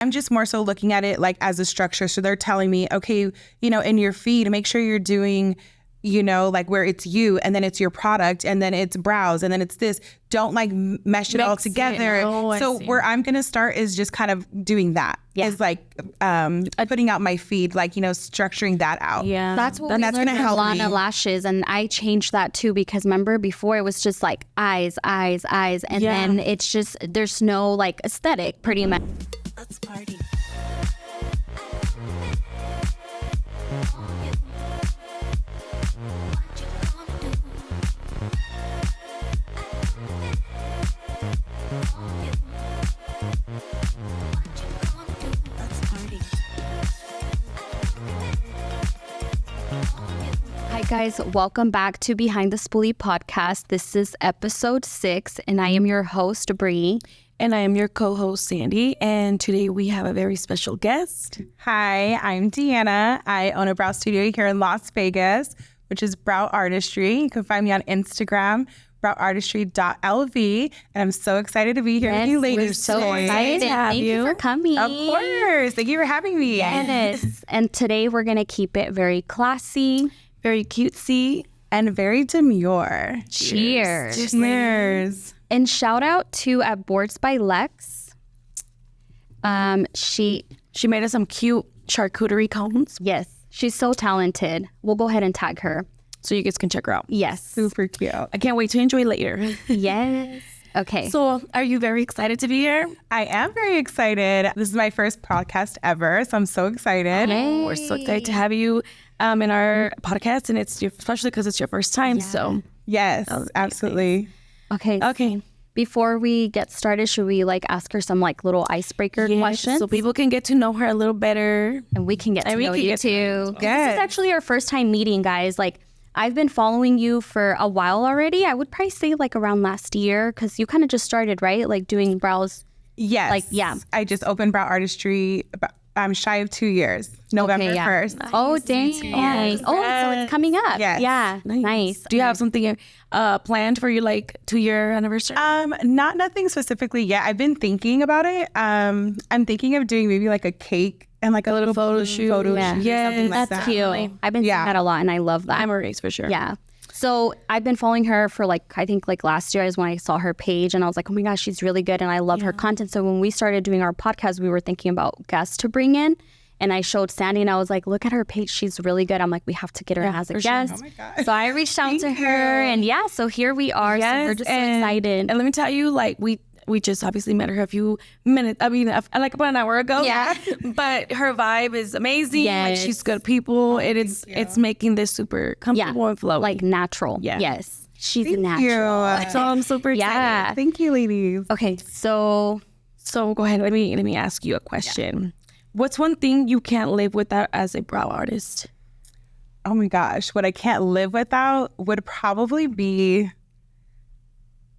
I'm just more so looking at it like as a structure. So they're telling me, okay, in your feed, make sure you're doing, like where it's you and then it's your product and then it's brows and then it's this. Don't like mesh it all together. So where I'm going to start is just kind of doing that. Yeah. Is like putting out my feed, like, structuring that out. Yeah. That's what we learned from Lana Lashes. And I changed that too, because remember before it was just like eyes. And then it's just, there's no like aesthetic pretty much. Let's party. Hi guys, welcome back to Behind the Spoolie Podcast. This is episode 6 and I am your host, Bri. And I am your co-host, Sandy. And today we have a very special guest. Hi, I'm Deanna. I own a brow studio here in Las Vegas, which is Brow Artistry. You can find me on Instagram, browartistry.lv. And I'm so excited to be here with you ladies. We're so excited to have you. Thank you for coming. Of course. Thank you for having me. Yes. And today we're going to keep it very classy, very cutesy, and very demure. Cheers. Cheers. And shout out to at Boards by Lex. She made us some cute charcuterie cones. Yes, she's so talented. We'll go ahead and tag her so you guys can check her out. Yes, super cute. I can't wait to enjoy later. Yes. Okay. So, are you very excited to be here? I am very excited. This is my first podcast ever, so I'm so excited. Yay. We're so excited to have you in our podcast, and especially because it's your first time. Yeah. So, yes, absolutely. Okay. Before we get started, should we like ask her some like little icebreaker questions? So people can get to know her a little better. And we can get to know you too. Yes. This is actually our first time meeting, guys. Like, I've been following you for a while already. I would probably say like around last year, because you kind of just started, right? Like doing brows. Yes. Like, yeah. I just opened Brow Artistry. I'm shy of 2 years. November 1st. Nice. Oh, dang. Oh, so it's coming up. Yes. Yeah. Nice. Do you have something planned for your like 2-year anniversary? Nothing specifically yet. I've been thinking about it. I'm thinking of doing maybe like a cake and like a little photo shoot. Yeah, something like that's that. cute. I've been seeing that a lot, and I love that. I'm a race for sure. Yeah. So I've been following her for like, I think like last year is when I saw her page, and I was like, oh my gosh, she's really good, and I love her content. So when we started doing our podcast, we were thinking about guests to bring in. And I showed Sandy, and I was like, look at her page. She's really good. I'm like, we have to get her as a guest. Oh my God. So I reached out to her, and so here we are. Yes, so we're just so excited. And let me tell you, like, we just obviously met her a few minutes, like about an hour ago. Yeah. But her vibe is amazing. Yes. Like, she's good people. It's making this super comfortable and flowy. Like natural. Yeah. Yes. She's Thank natural. you. So I'm super excited. Yeah. Thank you, ladies. Okay. So go ahead. Let me ask you a question. Yeah. What's one thing you can't live without as a brow artist? Oh my gosh. What I can't live without would probably be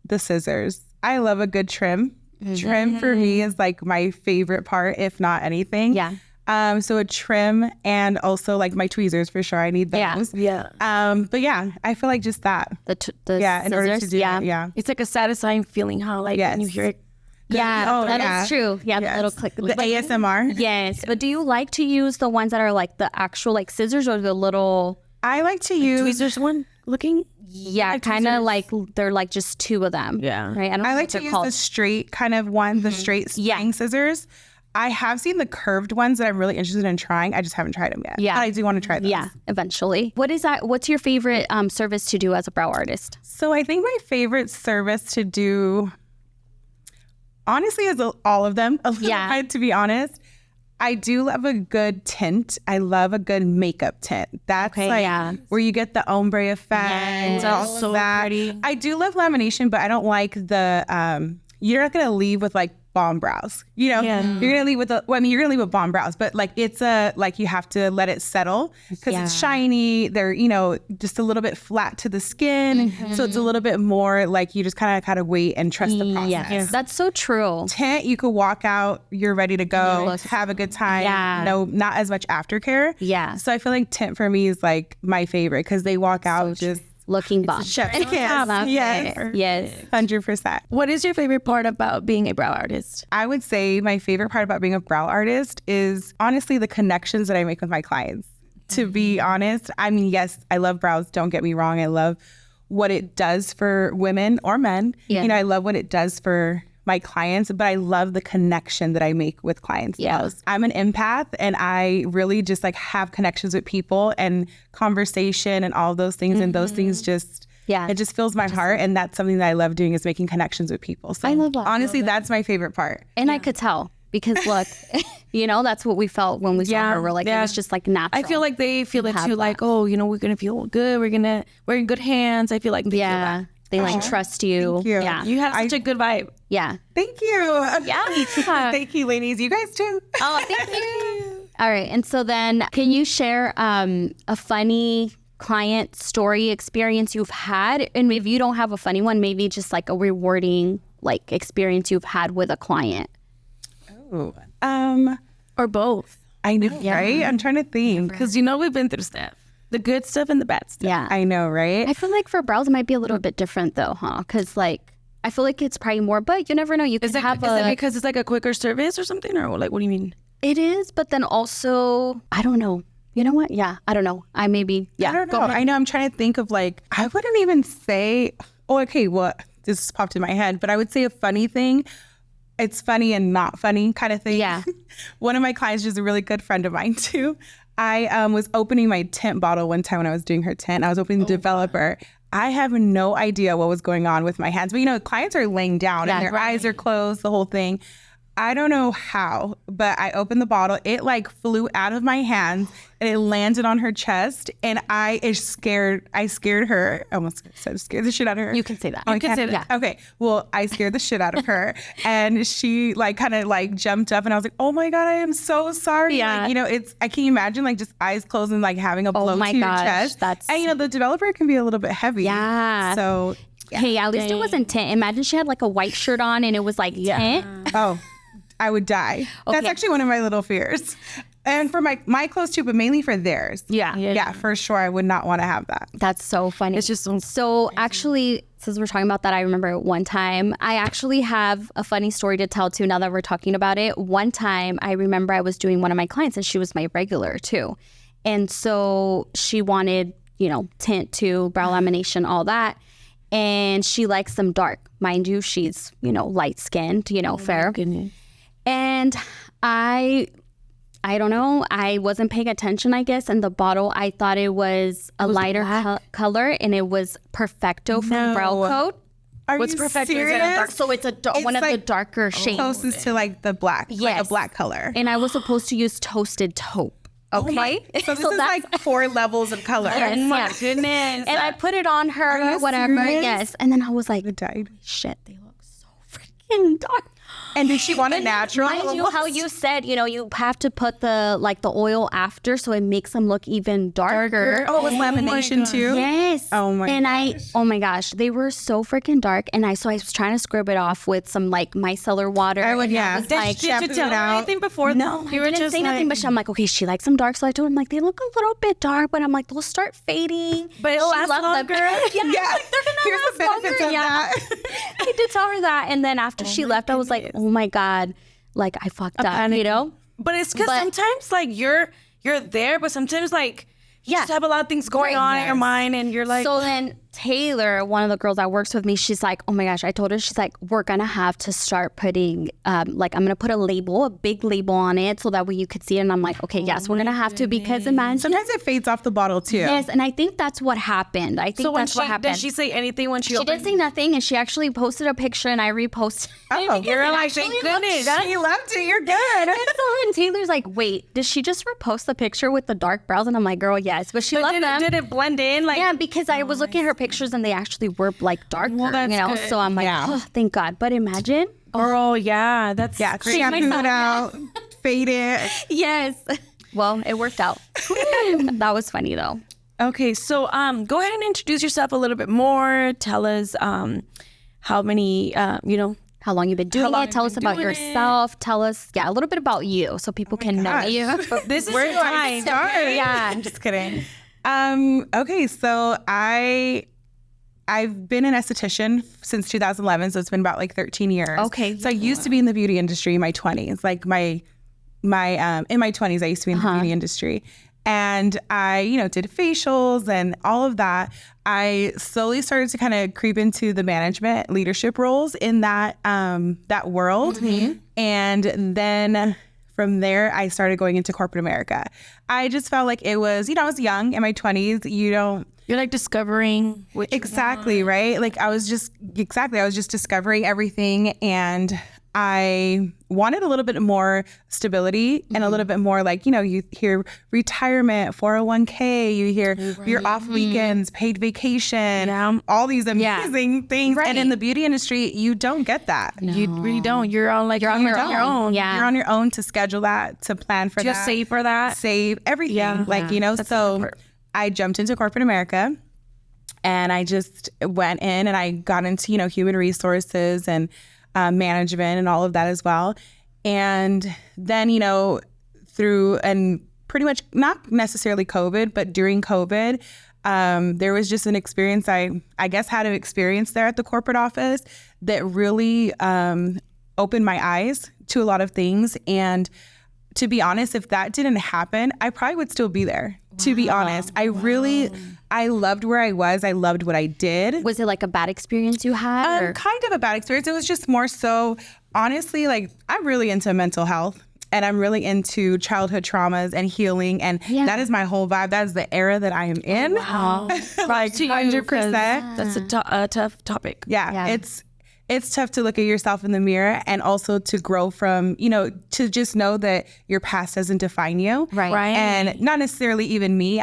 the scissors. I love a good trim. Mm-hmm. Trim for me is like my favorite part, if not anything. Yeah. So a trim and also like my tweezers for sure. I need those. Yeah. But yeah, I feel like just that. The in scissors, order to do it. Yeah. It's like a satisfying feeling, huh? Like when you hear it. Yeah, that is true. Yeah, the little click. The ASMR. Yes. But do you like to use the ones that are like the actual like scissors, or the little... I like to use... tweezers one looking? Yeah, kind of like they're like just 2 of them. Yeah. Right? I like to use the straight kind of one, the straight spring scissors. I have seen the curved ones that I'm really interested in trying. I just haven't tried them yet. Yeah. But I do want to try those. Yeah, eventually. What's your favorite service to do as a brow artist? So I think my favorite service to do... honestly, is all of them. A little bit, to be honest. I do love a good tint. I love a good makeup tint. That's where you get the ombre effect. Yes, all so of that. pretty. I do love lamination, but I don't like the, you're not going to leave with like bomb brows. You're going to leave with you're going to leave with bomb brows, but like it's like you have to let it settle because it's shiny. They're, just a little bit flat to the skin. Mm-hmm. So it's a little bit more like you just kind of wait and trust the process. Yes. That's so true. Tint, you could walk out, you're ready to go, have a good time. Yeah. Not as much aftercare. Yeah. So I feel like tint for me is like my favorite because they walk out just looking bomb. Chef's kiss. Yes. Yes. 100%. What is your favorite part about being a brow artist? I would say my favorite part about being a brow artist is honestly the connections that I make with my clients. To be honest, I mean, yes, I love brows. Don't get me wrong. I love what it does for women or men. Yeah. You know, I love what it does for my clients, but I love the connection that I make with clients. Yeah. Most. I'm an empath and I really just like have connections with people and conversation and all those things. And those things just, it just fills my heart. And that's something that I love doing is making connections with people. So I love that. honestly, that's my favorite part. And I could tell because look, you know, that's what we felt when we saw her. We're like, it was just like natural. I feel like they feel it too, like, oh, you know, we're going to feel good. We're in good hands. I feel like they feel that. They like trust you. Thank you. Yeah. You have such a good vibe. Yeah. Thank you. Yeah. Thank you, ladies. You guys too. Oh, thank you. All right. And so then can you share a funny client story experience you've had? And if you don't have a funny one, maybe just like a rewarding like experience you've had with a client. Oh, Or both. I know, right? I'm trying to think. Because, you know, we've been through stuff. The good stuff and the bad stuff. Yeah. I know, right? I feel like for brows, it might be a little bit different though, huh? Because like, I feel like it's probably more, but you never know. You could have Is it because it's like a quicker service or something? Or like, what do you mean? It is, but then also, I don't know. You know what? Yeah, I don't know. I maybe, I don't know. I know. I'm trying to think of like, I wouldn't even say, this popped in my head, but I would say a funny thing. It's funny and not funny kind of thing. Yeah. One of my clients is a really good friend of mine too. I was opening my tint bottle one time when I was doing her tint. I was opening the developer. I have no idea what was going on with my hands. But, you know, clients are laying down and their eyes are closed, the whole thing. I don't know how, but I opened the bottle. It like flew out of my hands and it landed on her chest. And I scared her. I almost said scared the shit out of her. You can say that. Oh, you can say that. Yeah. Okay. Well, I scared the shit out of her. And she like kind of like jumped up and I was like, oh my God, I am so sorry. Yeah. Like, you know, I can imagine like just eyes closed and like having a blow to your chest. And you know, the developer can be a little bit heavy. Yeah. So. Hey, at least it wasn't tint. Imagine she had like a white shirt on and it was like tint. Oh. I would die. Okay. That's actually one of my little fears. And for my clothes too, but mainly for theirs. Yeah, for sure. I would not want to have that. That's so funny. It's just so actually, since we're talking about that, I remember one time, I actually have a funny story to tell too now that we're talking about it. One time, I remember I was doing one of my clients and she was my regular too. And so she wanted, you know, tint too, brow lamination, all that. And she likes them dark. Mind you, she's, you know, light skinned, you know, fair. And I don't know, I wasn't paying attention, I guess. And the bottle, I thought it was a lighter color and it was Perfecto from Brow Code. What's Perfecto? Serious? So it's one of the darker shades. Closest to like the black, like a black color. And I was supposed to use Toasted Taupe. Okay. So this is like 4 levels of color. Yes, oh my goodness. And I put it on her, whatever. Serious? Yes. And then I was like, shit, they look so freaking dark. And did she want a natural? Mind you, how you said, you know, you have to put the oil after so it makes them look even darker. Oh, with lamination too? Yes. Oh my gosh. They were so freaking dark. And so I was trying to scrub it off with some like micellar water. I would, yeah. Did you tell her anything before? No, I didn't say nothing, but I'm like, okay, she likes them dark. So I told him like, they look a little bit dark, but I'm like, they'll start fading. But it'll last longer. Yeah. Like, they're gonna Here's last the benefits longer. of that. I did tell her that. And then after she left, I was like, oh my God, like I fucked up, you know? But it's because sometimes like you're there, but sometimes like you just have a lot of things going on in your mind and you're like. So then Taylor, one of the girls that works with me, she's like, oh my gosh, I told her, she's like, we're going to have to start putting, like, I'm going to put a big label on it so that way you could see it. And I'm like, okay, yes, we're going to have to because imagine. Sometimes it fades off the bottle too. Yes, and I think that's what happened. I think that's what happened. Did she say anything when she didn't say nothing, and she actually posted a picture and I reposted. Oh, you're like, thank goodness. She loved it. You're good. And so when Taylor's like, wait, did she just repost the picture with the dark brows? And I'm like, girl, yes. But she loved them. Did it blend in? Like, yeah, because I was looking at her pictures and they actually were like darker, that's you know? good. So I'm like, oh, thank God. But imagine. girl, yeah, that's great. Shampoo it out, fade it. Yes. Well, it worked out. That was funny though. Okay, so go ahead and introduce yourself a little bit more. Tell us how many, how long you've been doing it. Tell us about yourself. Tell us, a little bit about you so people can know you. This is where I start. Yeah. I'm just kidding. Okay, so I I've been an esthetician since 2011, so it's been about like 13 years. Okay. So I used to be in the beauty industry in my 20s. Like my in my 20s, I used to be in the beauty industry. And I, did facials and all of that. I slowly started to kind of creep into the management leadership roles in that world. And then from there, I started going into corporate America. I just felt like it was, I was young in my 20s. You're like discovering what exactly, right? Like I was just discovering everything, and I wanted a little bit more stability and a little bit more like, you hear retirement, 401k, you hear your off weekends, paid vacation, all these amazing things. Right. And in the beauty industry, you don't get that. You really don't. You're on your own. Yeah. You're on your own to schedule that, to plan for that. Just save for that. Save everything. Yeah. So I jumped into corporate America, and I just went in and I got into, human resources and management and all of that as well. And then, through and pretty much not necessarily COVID, but during COVID, there was just an experience I guess had an experience there at the corporate office that really opened my eyes to a lot of things. And to be honest, if that didn't happen, I probably would still be there. To be honest, I loved where I was. I loved what I did. Was it like a bad experience you had? Or? Kind of a bad experience. It was just more so, honestly, like I'm really into mental health, and I'm really into childhood traumas and healing. And that is my whole vibe. That is the era that I am in. Wow. Like 100%. That's a tough topic. Yeah. It's tough to look at yourself in the mirror, and also to grow from, to just know that your past doesn't define you. Right. And not necessarily even me.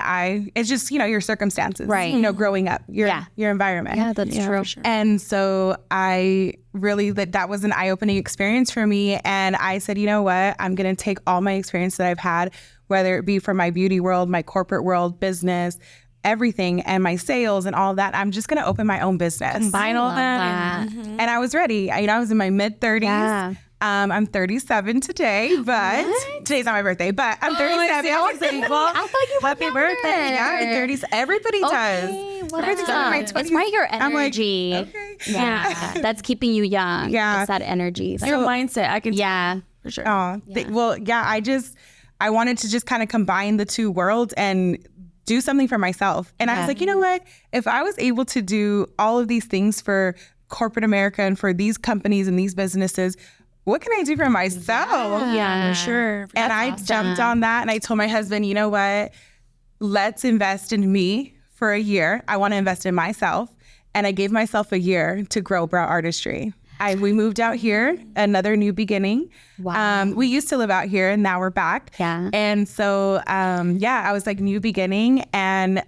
It's just, your circumstances. Right. Growing up, your environment. Yeah, that's true. For sure. And so I really, that was an eye-opening experience for me. And I said, you know what? I'm going to take all my experience that I've had, whether it be from my beauty world, my corporate world, business, everything, and my sales and all of that. I'm just going to open my own business. Combine all that. And I was ready. I was in my mid-30s. Yeah. I'm 37 today, but today's not my birthday, but I'm 37. I thought you were Happy birthday. Yeah, 30s. Everybody does. Everything's in my It's 20s. probably your I'm like, energy. okay. Yeah. That's keeping you young. Yeah. It's that energy. Your mindset. I can Yeah. for sure. I wanted to just kind of combine the two worlds and do something for myself. And I was like, you know what? If I was able to do all of these things for corporate America and for these companies and these businesses, what can I do for myself? Yeah, for sure. And I jumped on that, and I told my husband, you know what? Let's invest in me for a year. I want to invest in myself. And I gave myself a year to grow Brow Artistry. We moved out here, another new beginning. Wow. We used to live out here, and now we're back. Yeah. And so, I was like, new beginning. And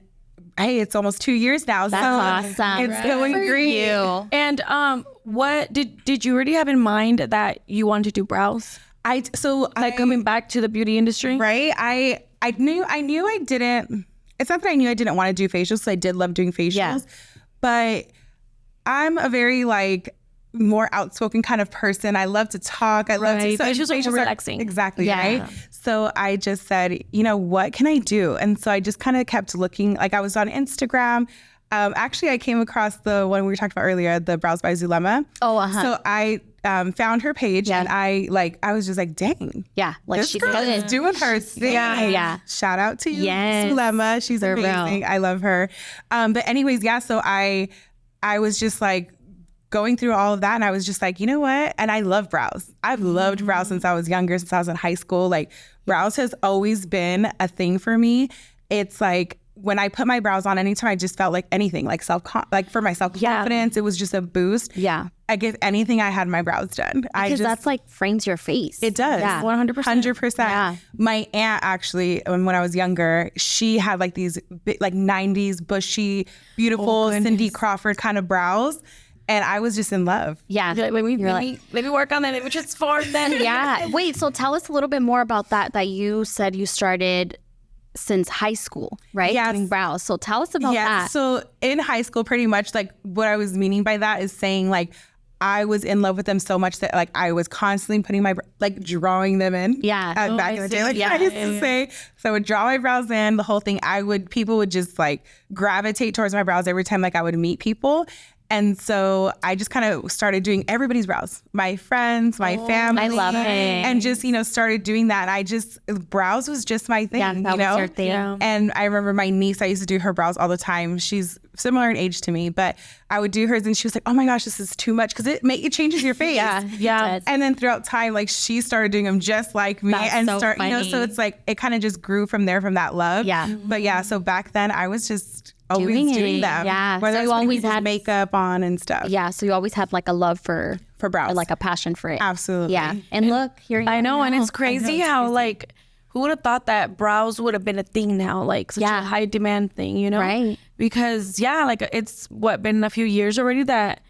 hey, it's almost 2 years now. That's awesome. It's going great. And what did you already have in mind that you wanted to do brows? Coming back to the beauty industry? Right. I knew I didn't. It's not that I knew I didn't want to do facials. I did love doing facials, but I'm a very more outspoken kind of person. I love to talk. I love to. So facials are relaxing. Exactly. Yeah. Right. So I just said, what can I do? And so I just kind of kept looking. Like I was on Instagram. Actually, I came across the one we were talking about earlier, the Brows by Zulema. So I found her page, and I was just like, dang. Yeah. Like This she's girl is good. doing her thing. Yeah. Shout out to you, Yes. Zulema. She's For real. amazing. I love her. But anyways, so I was just going through all of that, and I was just like, you know what? And I love brows. I've loved brows since I was younger, since I was in high school. Brows has always been a thing for me. It's when I put my brows on, anytime I just felt like anything, for my self-confidence, it was just a boost. Yeah. If anything, I had my brows done. Because that's frames your face. It does. Yeah. 100%. 100%. Yeah. My aunt actually, when I was younger, she had these 90s bushy, beautiful Cindy Crawford kind of brows. And I was just in love. Yeah. Let me work on that. Let me transform that. Yeah. Wait, so tell us a little bit more about that you said you started since high school, right? Yes. Doing brows. So tell us about that. So in high school, pretty much what I was meaning by that is saying I was in love with them so much that like I was constantly putting my like drawing them in. Yeah. Back in the day, like I used to say. So I would draw my brows in, the whole thing. People would just like gravitate towards my brows every time like I would meet people. And so I just kind of started doing everybody's brows, my friends, my family. I love it. And just, started doing that. Brows was just my thing, Yeah, that was your thing. Yeah. And I remember my niece, I used to do her brows all the time. She's similar in age to me, but I would do hers and she was like, oh my gosh, this is too much because it changes your face. Yeah. And then throughout time, like she started doing them just like me. That's so funny. So it's like, it kind of just grew from there, from that love. Yeah. But yeah, so back then I was just always doing them. Yeah. Whether So you always had makeup on and stuff. Yeah. So you always had like a love for brows. Or like a passion for it. Absolutely. Yeah. And look, here you are. I know, and now. it's crazy how like who would have thought that brows would have been a thing now, like such a high demand thing, Right. Because like it's been a few years already that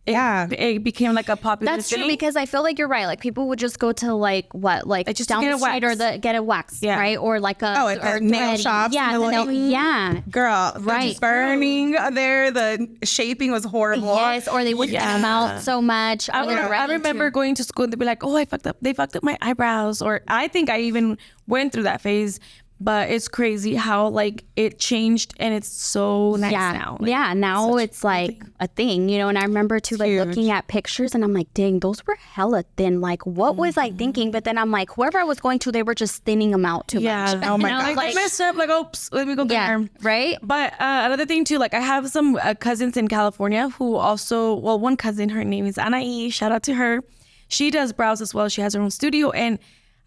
it became like a popular That's thing. true, because I feel like you're right. Like people would just go to like just down to get the a street wax. or get a wax, right? Or like at nail shops. Yeah, Girl, right. The burning there, the shaping was horrible. Yes, or they would come out so much. I remember going to school and they'd be like, oh, they fucked up my eyebrows. Or I think I even went through that phase. But it's crazy how like it changed and it's so nice now. Like, now it's like a thing, and I remember too, like looking at pictures and I'm like, dang, those were hella thin. Like what was I thinking? But then I'm like, whoever I was going to, they were just thinning them out too much. Oh my God. Like, I messed up, like, oops, let me go get her. Right? But another thing too, like I have some cousins in California who also, one cousin, her name is Anai, shout out to her. She does brows as well. She has her own studio, and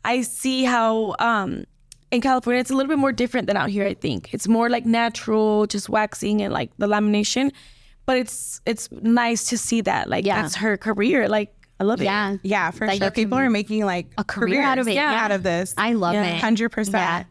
I see how in California, it's a little bit more different than out here, I think. It's more like natural, just waxing and like the lamination. But it's nice to see that. Like, that's her career. Like, I love it. Yeah, for sure. People are making like a career out of it. Out of this. I love it. 100%. Yeah.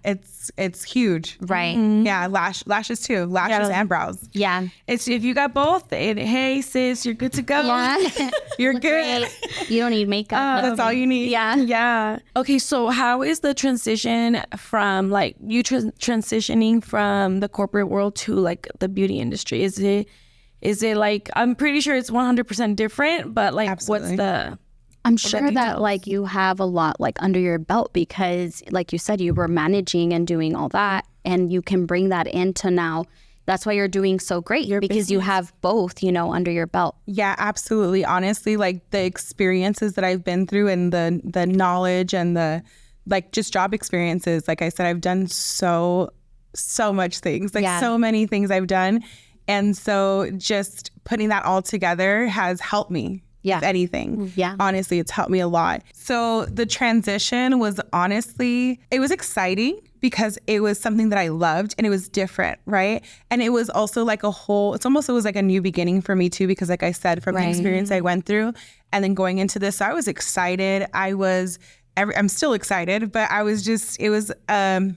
It's huge. Right. Yeah, lashes too. Lashes and brows. Yeah. It's if you got both, hey sis, you're good to go. Yeah. You're good. You don't need makeup. That's all you need. Yeah. Okay, so how is the transition from like you transitioning from the corporate world to like the beauty industry? Is it like, I'm pretty sure it's 100% different, but like Absolutely. what's the... I'm sure that like you have a lot like under your belt, because like you said, you were managing and doing all that, and you can bring that into now. That's why you're doing so great, because you have both, under your belt. Yeah, absolutely. Honestly, like the experiences that I've been through and the knowledge and the like just job experiences, like I said, I've done so much things, like so many things I've done. And so just putting that all together has helped me. If anything. Yeah. Honestly, it's helped me a lot. So the transition was honestly, it was exciting because it was something that I loved and it was different, right? And it was also like it was like a new beginning for me too, because like I said, from the experience I went through and then going into this, so I was excited. I'm still excited, but I was just, I don't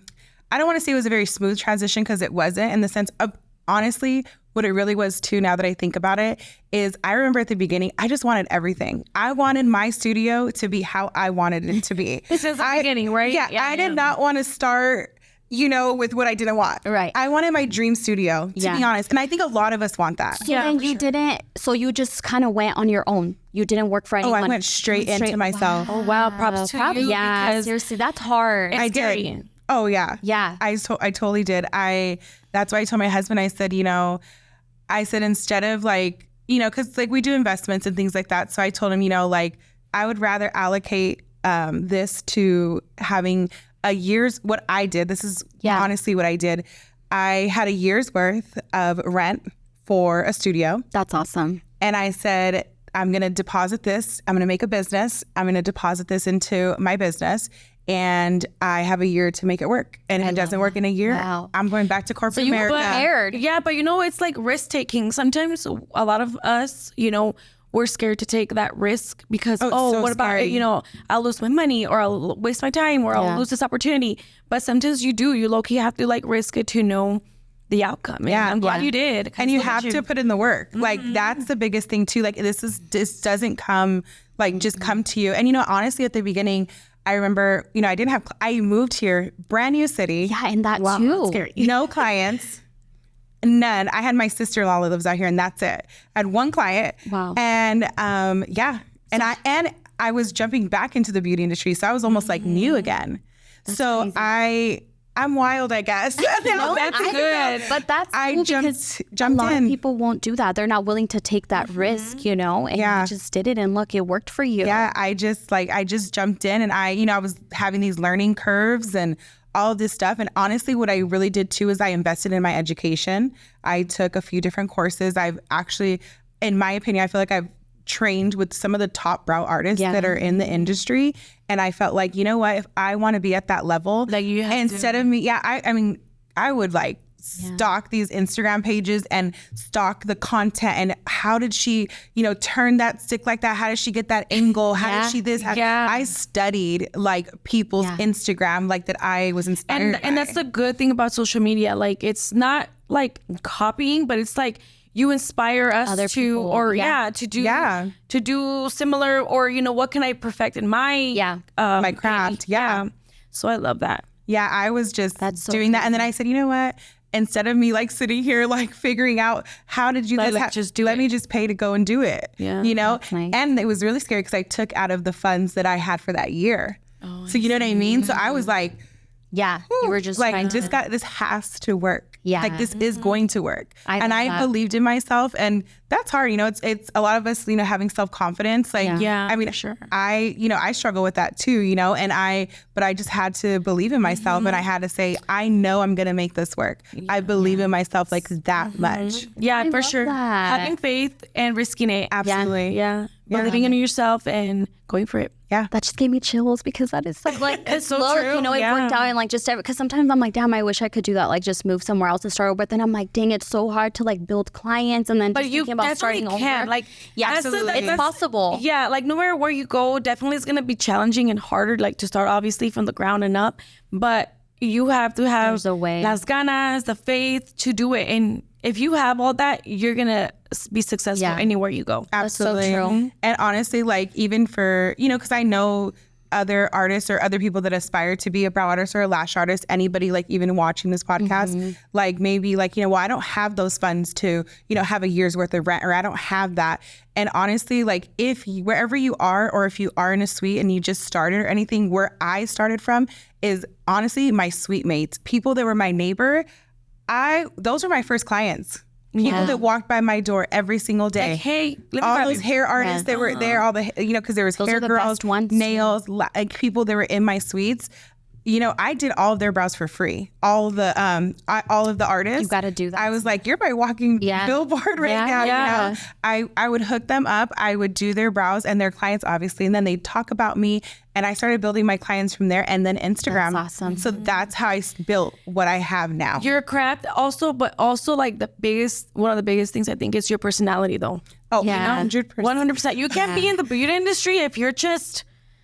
want to say it was a very smooth transition, because it wasn't, in the sense of, honestly, what it really was too, now that I think about it, is I remember at the beginning, I just wanted everything. I wanted my studio to be how I wanted it to be. This is the beginning, right? Yeah, I did not want to start, with what I didn't want. Right. I wanted my dream studio, to be honest. And I think a lot of us want that. So then you didn't, so you just kind of went on your own. You didn't work for anyone. I went straight into myself. Oh, wow. Props to you. Yeah, because seriously, that's hard. it's scary. did. Oh, yeah. Yeah. I totally did. That's why I told my husband, I said, instead of like, because like we do investments and things like that. So I told him, like I would rather allocate this to having a year's, what I did. This is honestly what I did. I had a year's worth of rent for a studio. That's awesome. And I said, I'm going to deposit this. I'm going to make a business. I'm going to deposit this into my business. And I have a year to make it work. And if it doesn't work in a year, I'm going back to corporate America. Prepared. Yeah, but it's like risk taking. Sometimes a lot of us, we're scared to take that risk because, what about, I'll lose my money, or I'll waste my time, or I'll lose this opportunity. But sometimes you low-key have to like risk it to know the outcome. And I'm glad you did. And you have to put in the work. Mm-hmm. Like that's the biggest thing too. Like this doesn't come, like just come to you. And honestly, at the beginning, I remember, I moved here, brand new city. Yeah, and that too. Scary. No clients, None. I had my sister-in-law who lives out here, and that's it. I had one client. Wow. And and I was jumping back into the beauty industry, so I was almost like new again. So crazy. I'm wild, I guess. No, that's good. But that's I cool jumped because a lot in. of people won't do that. They're not willing to take that risk, you know, and you just did it and look, it worked for you. Yeah, I just jumped in, and I was having these learning curves and all of this stuff. And honestly, what I really did too is I invested in my education. I took a few different courses. I've actually, in my opinion, I feel like I've trained with some of the top brow artists that are in the industry. And I felt like, you know what, if I want to be at that level, Like you have instead of me, I mean, I would like stalk these Instagram pages and stalk the content. And how did she, turn that stick like that? How did she get that angle? How did she this? I studied like people's Instagram, like that I was inspired by. And that's the good thing about social media. Like, it's not like copying, but it's like you inspire us Other to, people, or to do similar, or what can I perfect in my my craft. Yeah. So I love that. Yeah, I was just so doing that. And then I said, you know what? Instead of me like sitting here like figuring out how to do this, let me just pay to go and do it. Yeah, that's nice. And it was really scary because I took out of the funds that I had for that year. So you know what I mean? So I was like, you were just like, trying to... this has to work. Yeah. Like this is going to work. I I believed in myself, and that's hard. It's a lot of us, having self-confidence. Like, I mean, sure. I struggle with that too, but I just had to believe in myself, and I had to say, I know I'm going to make this work. I believe in myself like that much. Yeah, I for love sure. that. Having faith and risking it. Absolutely. Yeah. Believing in yourself and going for it. Yeah. That just gave me chills because that is so like It's so look, true. it worked out and like just because sometimes I'm like, damn, I wish I could do that, like just move somewhere else and start over. But then I'm like, dang, it's so hard to like build clients and then But just you thinking about definitely starting can. over. Like, absolutely. It's possible. Yeah, like no matter where you go, definitely it's gonna be challenging and harder, like to start obviously from the ground and up. But you have to have There's a way. las ganas, the faith to do it. And if you have all that, you're gonna be successful anywhere you go. Absolutely. so true. And honestly, like even for, because I know other artists or other people that aspire to be a brow artist or a lash artist, anybody like even watching this podcast, like maybe like, well, I don't have those funds to, have a year's worth of rent, or I don't have that. And honestly, like wherever you are, or if you are in a suite and you just started or anything, where I started from is honestly my suite mates, people that were my neighbor. Those were my first clients. People that walked by my door every single day. Like, hey, all those hair artists that were there, all the, because there was Those hair are the girls, best ones. nails, like people that were in my suites. I did all of their brows for free. All of the artists. You got to do that. I was like, you're my walking billboard right now. Yeah. I would hook them up. I would do their brows and their clients, obviously, and then they'd talk about me. And I started building my clients from there, and then Instagram. That's awesome. So that's how I built what I have now. Your craft also, but also like one of the biggest things I think is your personality though. Oh, Yeah. 100%. 100%. You can't be in the beauty industry if you're just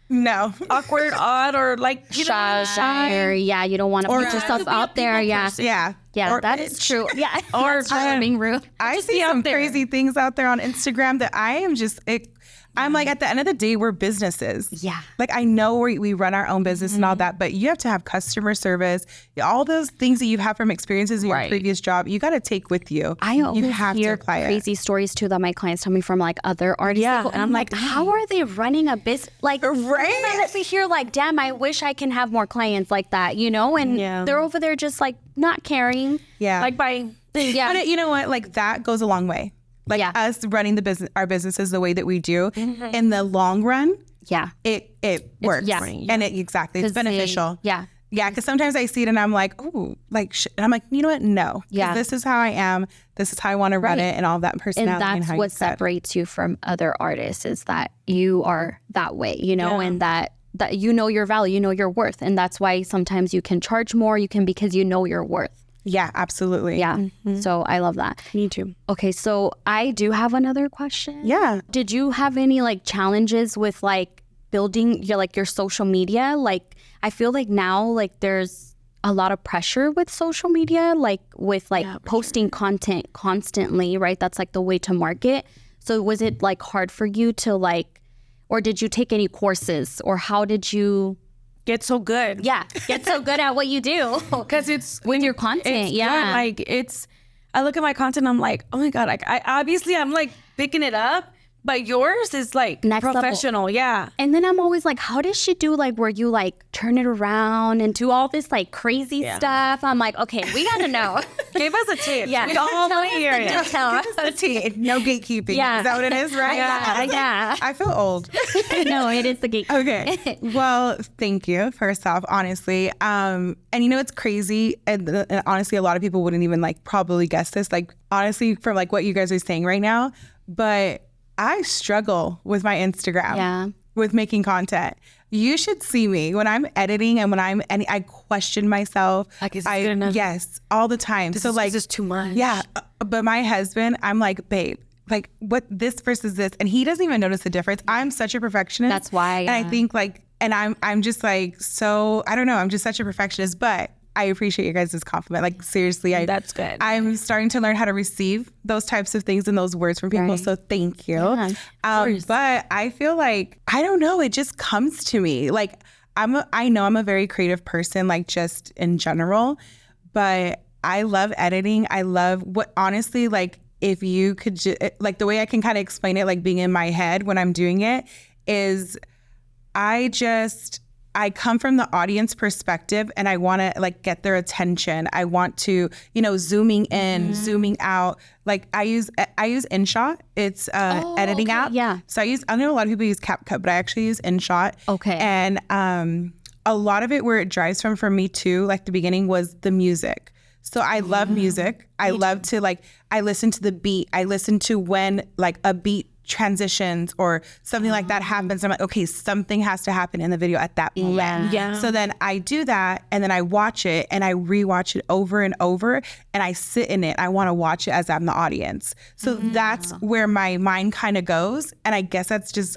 No. awkward, odd, or like shy. Or, you don't want to put yourself out there. Yeah. Yeah. Or That is true. Yeah. Or being rude. I see some crazy things out there on Instagram that I am just, I'm like, at the end of the day, we're businesses. Yeah. Like, I know we run our own business and all that, but you have to have customer service, all those things that you've had from experiences in your previous job, you got to take with you. I always have hear to apply crazy stories too that my clients tell me from like other artists. Yeah. And I'm like, how are they running a business? Like, Right? I honestly hear like, damn, I wish I can have more clients like that, And they're over there just like not caring. Yeah. like by But you know what? Like, that goes a long way. Like us running our businesses the way that we do, in the long run, it works. And it's beneficial. Yeah, because sometimes I see it and I'm like, ooh, like, and I'm like, you know what? No. Yeah. This is how I am. This is how I want to run it, and all that personality. and that's how what separates you from other artists is that you are that way, and that you know your value, you know your worth, and that's why sometimes you can charge more. You can because you know your worth. Yeah, absolutely. Yeah. So I love that. Me too. Okay, so I do have another question. Yeah. Did you have any like challenges with like building your social media? Like I feel like now like there's a lot of pressure with social media, like with like posting content constantly, right? That's like the way to market. So was it like hard for you to like, or did you take any courses, or how did you Get so good. get so good at what you do? Because it's With your content, it's good. Like I look at my content, I'm like, oh my God, I obviously I'm like picking it up, but yours is like Next professional. level. Yeah. And then I'm always like, how does she do like where you like turn it around and do all this like crazy stuff? I'm like, okay, we gotta know. Give us a tip. Yeah. We all want to hear it. No gatekeeping. Yeah. Is that what it is, right? Yeah. I feel old. No, it is the gate. Okay. Well, thank you, first off, honestly. And you know, it's crazy. And honestly, a lot of people wouldn't even like probably guess this, like honestly, from like what you guys are saying right now. But I struggle with my Instagram, with making content. You should see me when I'm editing and when I question myself. Like, is this good enough? Yes, all the time. This is too much. Yeah. But my husband, I'm like, babe, like what this versus this. And he doesn't even notice the difference. I'm such a perfectionist. That's why. And I think like, and I'm just like, so, I don't know. I'm just such a perfectionist, but I appreciate you guys' compliment. Like seriously, That's good. I'm starting to learn how to receive those types of things and those words from people. Right. So thank you. Yeah, But I feel like, I don't know, it just comes to me. Like I know I'm a very creative person, like just in general, but I love editing. I love honestly, like if you could like the way I can kind of explain it, like being in my head when I'm doing it is I come from the audience perspective and I want to like get their attention. I want to, zooming in, zooming out. Like I use InShot. It's editing app. Yeah. So I know a lot of people use CapCut, but I actually use InShot. Okay. And a lot of it where it drives from for me too, like the beginning was the music. So I love music. I love to I listen to the beat. I listen to when like a beat transitions or something like that happens. I'm like, okay, something has to happen in the video at that moment. Yeah. So then I do that and then I watch it and I rewatch it over and over and I sit in it. I want to watch it as I'm the audience. So that's where my mind kind of goes. And I guess that's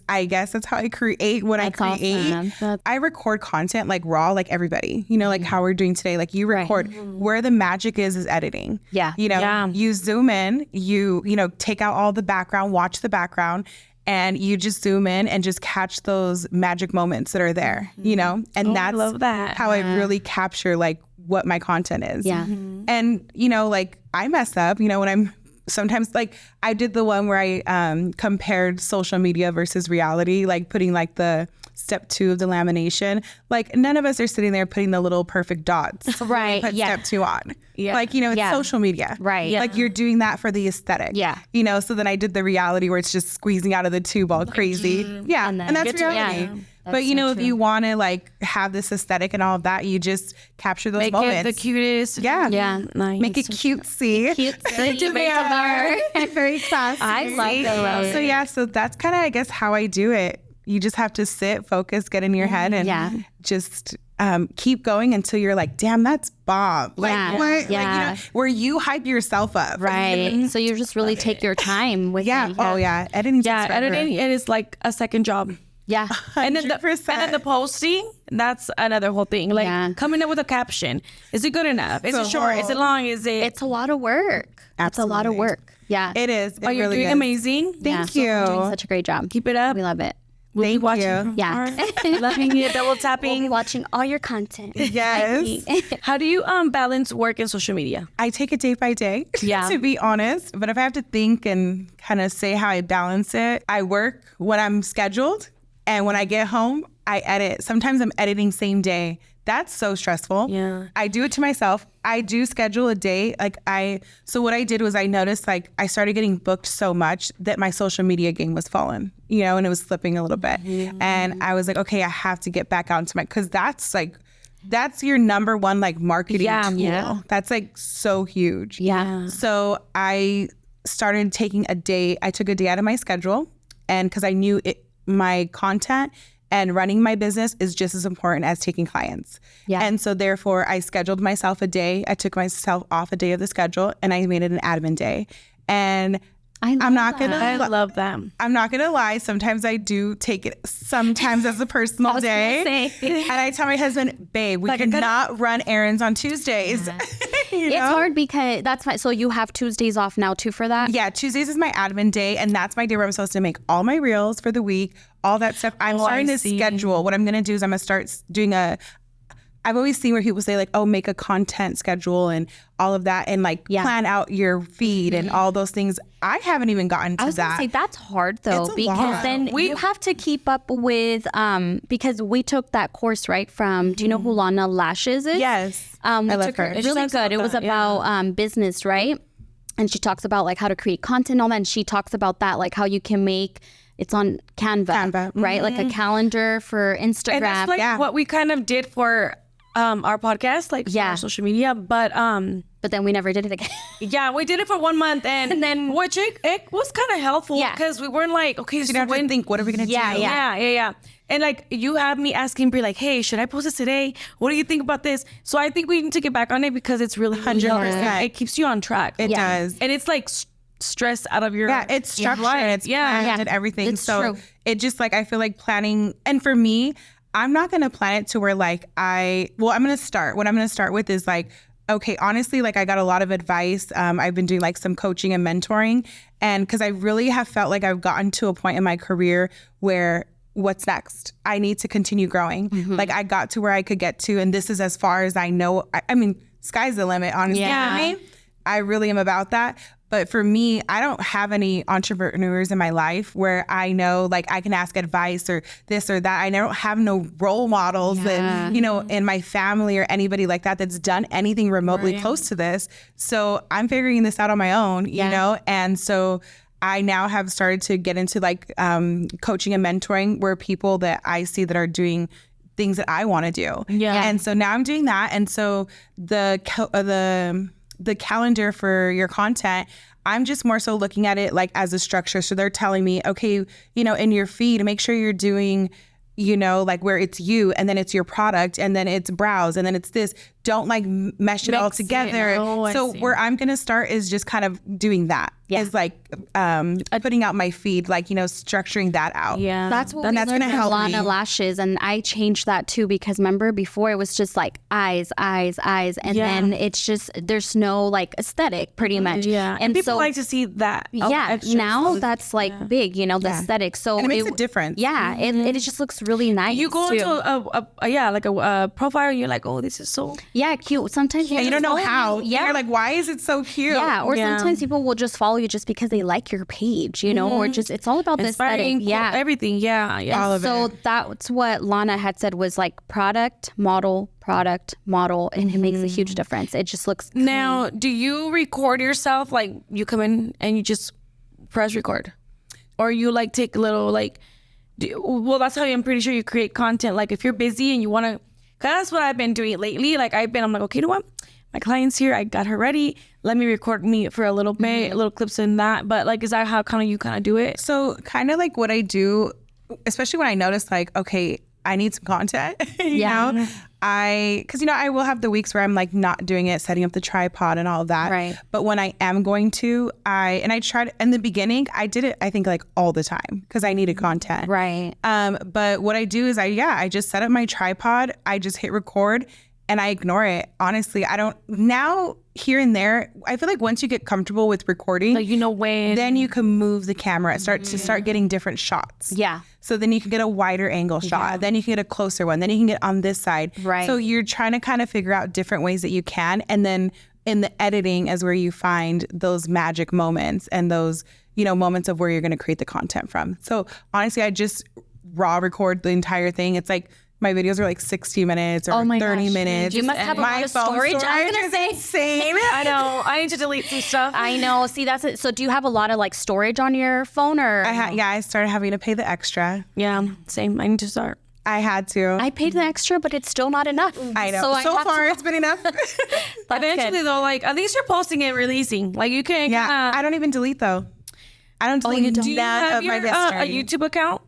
how I create when I create. Awesome. I record content like raw, like everybody, like how we're doing today. Like you record where the magic is editing. Yeah. You zoom in, you take out all the background, watch the background, and you just zoom in and just catch those magic moments that are there, and that's I love that. how I really capture like what my content is. Yeah. And, like I mess up, when I'm sometimes like I did the one where I compared social media versus reality, like putting like the step 2 of the lamination. Like none of us are sitting there putting the little perfect dots. Right. Put step 2 on. Yeah. Like, it's social media. Right. Yeah. Like you're doing that for the aesthetic. Yeah. So then I did the reality where it's just squeezing out of the tube all crazy. Yeah. And then And that's get to- reality. yeah. But That's so if true. you want to like have this aesthetic and all of that, you just capture those Make moments. it the cutest. Yeah. Yeah. Nice. Make it cutesy. Very classy. I love those. So yeah, so that's kind of, I guess, how I do it. You just have to sit, focus, get in your head, and just keep going until you're like, damn, that's bomb. Like, Yeah. what? Yeah. Like, where you hype yourself up. Right. So you just really take your time with Yeah. it. Oh yeah. Editing. Yeah, editing it is like a second job. Yeah. And then, 100%. the posting, that's another whole thing. Like Yeah. coming up with a caption. Is it good enough? Is it short? Is it long? Is it? It's a lot of work. It's a lot of Absolutely. work. Yeah. It is. It Are you really doing is. amazing? Thank Yeah, you. so you're doing such a great job. Keep it up. We love it. We'll be Thank watching you. from Yeah. afar, loving it, double We'll tapping. be watching all your content. Yes. How do you balance work and social media? I take it day by day, Yeah. to be honest. But if I have to think and kind of say how I balance it, I work when I'm scheduled. And when I get home, I edit. Sometimes I'm editing same day. That's so stressful. Yeah. I do it to myself. I do schedule a day. So what I did was I noticed like I started getting booked so much that my social media game was falling, and it was slipping a little bit. And I was like, okay, I have to get back onto because that's your number one like marketing tool. Yeah. That's like so huge. Yeah. So I started taking a day. I took a day out of my schedule, and because I knew my content and running my business is just as important as taking clients. Yeah. And so therefore I scheduled myself a day. I took myself off a day of the schedule and I made it an admin day. And I'm not gonna I love them. I'm not gonna lie. Sometimes I do take it sometimes as a personal day. And I tell my husband, babe, we cannot run errands on Tuesdays. It's hard because that's fine. So you have Tuesdays off now too for that? Yeah, Tuesdays is my admin day, and that's my day where I'm supposed to make all my reels for the week, all that stuff. I'm starting to schedule. What I'm going to do is I'm going to start doing I I've always seen where people say like, oh, make a content schedule and all of that and like plan out your feed and all those things. I haven't even gotten to that. I was gonna say that's hard though, because lot. then you have to keep up with because we took that course right from. Do you know who Lana Lashes is? Yes, I love her. It's really good. It was about business, right? And she talks about like how to create content and all that. And she talks about that, like how you can make. It's on Canva. Right? Like a calendar for Instagram. And that's like what we kind of did for our podcast, like for our social media. But then we never did it again. Yeah, we did it for 1 month, and then which it was kind of helpful because we weren't like, okay, so you don't have to think, what are we gonna do? Yeah. And like you have me asking Bri, like, hey, should I post this today? What do you think about this? So I think we need to get back on it because it's really 100%. It keeps you on track. It does, and it's like stress out of your it's structured, it's planned and everything. It's so true. it just like I feel like planning, and for me, I'm not gonna plan it to where like I'm gonna start. What I'm gonna start with is like, okay, honestly, like I got a lot of advice. I've been doing like some coaching and mentoring, and because I really have felt like I've gotten to a point in my career where what's next? I need to continue growing. Like I got to where I could get to, and this is as far as I know. I mean, sky's the limit, honestly. For me, I really am about that. But for me, I don't have any entrepreneurs in my life where I know like I can ask advice or this or that. I don't have no role models that, in my family or anybody like that that's done anything remotely close to this. So I'm figuring this out on my own, you know? And so I now have started to get into like coaching and mentoring where people that I see that are doing things that I want to do. And so now I'm doing that. And so the calendar for your content, I'm just more so looking at it like as a structure. So they're telling me, okay, in your feed, make sure you're doing, like where it's you and then it's your product and then it's brows and then it's this. Don't like mesh it all together. So where I'm going to start is just kind of doing that. Is like putting out my feed, like, structuring that out. Yeah. That's what we learned from Lana Lashes. And I changed that too, because remember before it was just like eyes. And then it's just, there's no like aesthetic pretty much. Yeah. And people like to see that. Now that's like big, the aesthetic. So and it makes a difference. Yeah. It just looks really nice. You go into a profile and you're like, oh, this is so... Yeah, cute. Sometimes you don't know how. You're like, why is it so cute? Yeah, or sometimes people will just follow you just because they like your page, or just it's all about the aesthetic. Yeah, everything. Yeah. All of so it. That's what Lana had said was like product, model, and it makes a huge difference. It just looks clean. Now, do you record yourself? Like you come in and you just press record, or you like take a little like? Well, that's how I'm pretty sure you create content. Like if you're busy and you want to. Cause that's what I've been doing lately. Like I'm like, okay, you know what? My client's here. I got her ready. Let me record me for a little bit, little clips in that. But like, is that how you kind of do it? So kind of like what I do, especially when I notice like, okay, I need some content, you know? Because I will have the weeks where I'm like not doing it, setting up the tripod and all of that. Right. But when I am going to, I tried in the beginning, I did it, I think like all the time because I needed content. Right. But what I do is I just set up my tripod, I just hit record and I ignore it. Honestly, I don't now here and there. I feel like once you get comfortable with recording, like when, then you can move the camera, start getting different shots. Yeah. So then you can get a wider angle shot. Then you can get a closer one. Then you can get on this side. Right. So you're trying to kind of figure out different ways that you can. And then in the editing is where you find those magic moments and those, moments of where you're going to create the content from. So honestly, I just raw record the entire thing. It's like my videos are like 60 minutes or 30 minutes. You must have a lot of storage. I was going to say. Insane. I know. I need to delete some stuff. I know. See, that's it. So do you have a lot of like storage on your phone or? I started having to pay the extra. Yeah, same. I need to start. I had to. I paid the extra, but it's still not enough. I know. So far, it's been enough. Eventually, though, like at least you're posting and releasing. Like you can. Yeah. I don't even delete though. I don't delete none of my history. A YouTube account?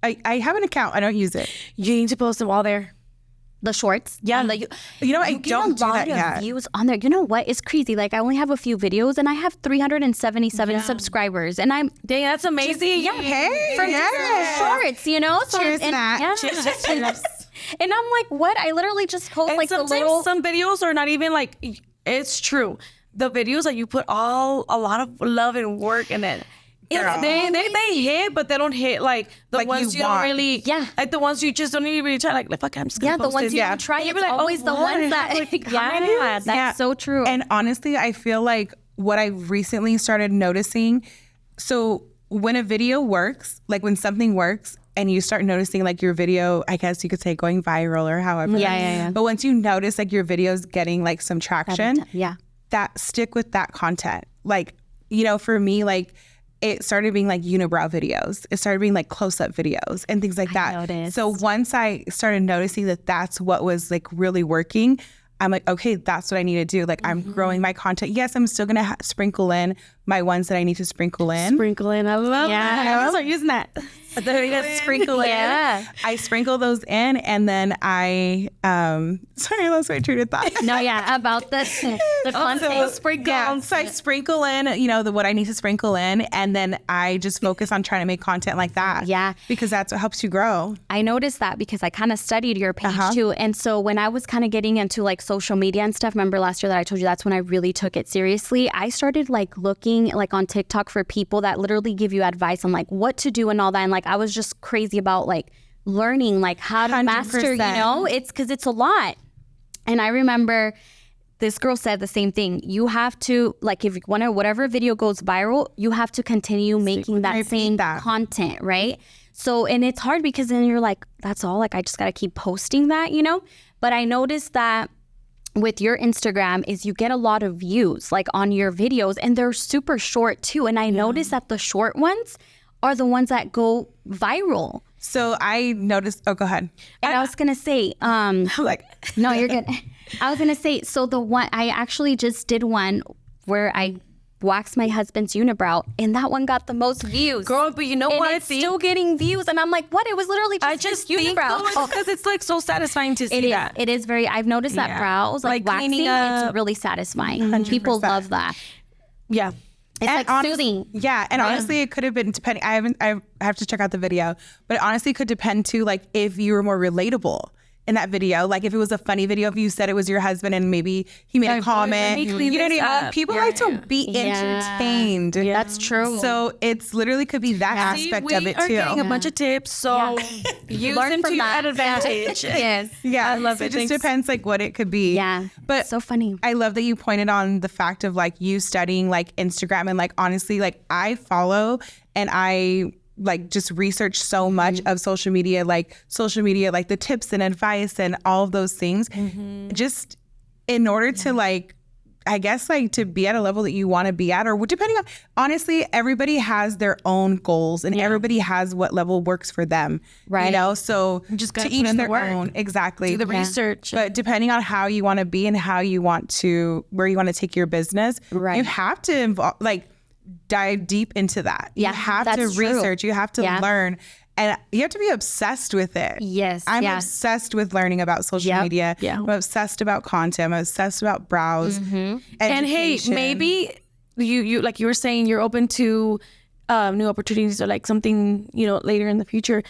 I have an account. I don't use it. You need to post them all there. The shorts? Yeah. I don't do that yet. Views on there. You know what? It's crazy. Like I only have a few videos and I have 377 subscribers. And I'm... Dang, that's amazing. Hey. From just shorts, So cheers to that. Cheers. And I'm like, what? I literally just post and like the little... Some videos are not even like... It's true. The videos that you put a lot of love and work in it. They hit, but they don't hit like the Like ones you you don't want. really, like the ones you just don't even really try. Like fuck, I'm just gonna the post ones it. you don't try. And It's you'll be like, always oh, the what? ones that, that's so true. And honestly, I feel like what I recently started noticing, so when a video works, like when something works and you start noticing like your video, I guess you could say going viral or however. Yeah. But once you notice like your video's getting like some traction, Yeah. that stick with that content. Like, you know, for me, like it started being like unibrow videos. It started being like close-up videos and things like that. noticed. So once I started noticing that that's what was like really working, I'm like, okay, that's what I need to do. Like I'm growing my content. Yes, I'm still going to sprinkle in my ones that I need to sprinkle in. Sprinkle in. I love that. I start using that. But then I sprinkle in. Yeah. I sprinkle those in and then I, sorry, I lost my train of thought. No, yeah, about the content. Sprinkle. Yeah, so I sprinkle in, you know, what I need to sprinkle in, and then I just focus on trying to make content like that. Yeah. Because that's what helps you grow. I noticed that because I kind of studied your page too. And so when I was kind of getting into like social media and stuff, remember last year that I told you that's when I really took it seriously. I started like looking like on TikTok for people that literally give you advice on like what to do and all that. And like I was just crazy about like learning like how to master, you 100%. know, it's because it's a lot. And I remember this girl said the same thing. You have to, like, if you want to, whatever video goes viral, you have to continue making that repeat same that. content, right? So, and it's hard because then you're like, that's all, like, I just got to keep posting that, you know? But I noticed that with your Instagram is you get a lot of views, like, on your videos, and they're super short, too. And I noticed that the short ones are the ones that go viral. So I noticed, oh, go ahead. And I was going to say, Like, no, you're good. I was going to say, so the one, I actually just did one where I waxed my husband's unibrow, and that one got the most views. Girl, but you know And what I it's think? still getting views, and I'm like, what? It was literally just, I just his think unibrow. because it's like so satisfying to see that. It is very, I've noticed that Yeah. brows, like Like waxing, cleaning it's up. really satisfying. People love that. Yeah. It's like soothing. Yeah, and honestly, it could have been depending. I have to check out the video, but it honestly could depend too. Like if you were more relatable in that video, like if it was a funny video, if you said it was your husband and maybe he made a comment, let me clean you know what this I mean? up. People Yeah, like to yeah. be entertained. That's true. So it's literally could be that aspect we of it are too. getting a bunch of tips, so use Learn them from to your that. advantage. Yes. Yeah, I love so it. It just Thanks. depends like what it could be. Yeah. But So funny. I love that you pointed on the fact of like you studying like Instagram and like honestly like I follow and I like just research so much of social media like the tips and advice and all of those things just in order to like I guess like to be at a level that you want to be at or depending on honestly everybody has their own goals and everybody has what level works for them, Right. you know, so just to gotta each put in the their work. own. Exactly. Do the research. But depending on how you want to be and how you want to, where you want to take your business, Right. you have to involve, like, dive deep into that. Yeah, you have to that's true. research. You have to Yeah. learn, and you have to be obsessed with it. Yes, I'm yeah. obsessed with learning about social Yep. media. Yeah. I'm obsessed about content. I'm obsessed about brows. Mm-hmm. And hey, education. maybe you like you were saying you're open to new opportunities or like something, you know, later in the future.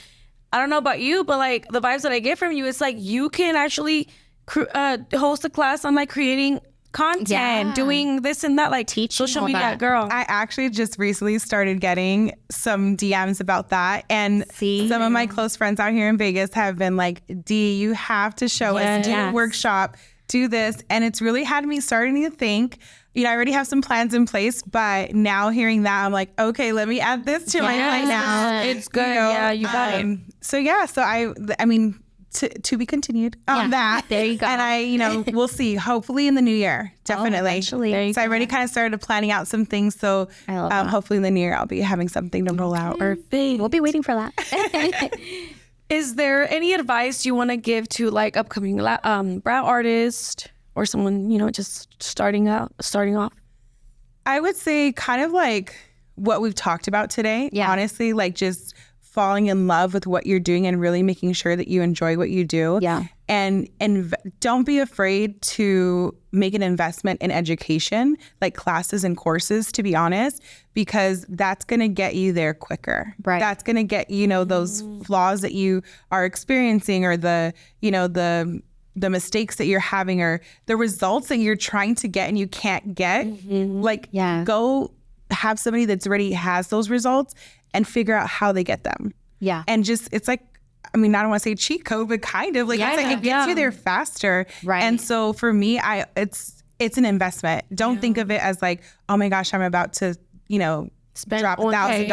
I don't know about you, but like the vibes that I get from you, it's like you can actually host a class on like creating content, Yeah. doing this and that, like Teaching social all media that. girl. I actually just recently started getting some DMs about that. And See? some of my close friends out here in Vegas have been like, Dee, you have to show us, do a Yes. workshop, do this. And it's really had me starting to think, you know, I already have some plans in place, but now hearing that, I'm like, okay, let me add this to my plan now. It's good. You know, Yeah, you got it. So yeah, so I mean, to be continued on Yeah, that. there you go. And I, you know, we'll see. Hopefully in the new year, definitely. eventually. There you So I already kind of started planning out some things. So I love that. hopefully in the new year, I'll be having something to roll out. We'll be waiting for that. Is there any advice you want to give to like upcoming brow artist or someone, you know, just starting off? I would say kind of like what we've talked about today. Yeah. Honestly, like just falling in love with what you're doing and really making sure that you enjoy what you do. Yeah. And don't be afraid to make an investment in education, like classes and courses, to be honest, because that's going to get you there quicker. Right. That's going to get, you know, those flaws that you are experiencing or the, you know, the mistakes that you're having or the results that you're trying to get and you can't get. Like, Yeah. go have somebody that's already has those results and figure out how they get them. Yeah. And just, it's like, I mean, I don't want to say cheat code, but kind of like, it's like it gets you there faster. Right. And so for me, it's an investment. Don't think of it as like, oh my gosh, I'm about to, drop $1,000.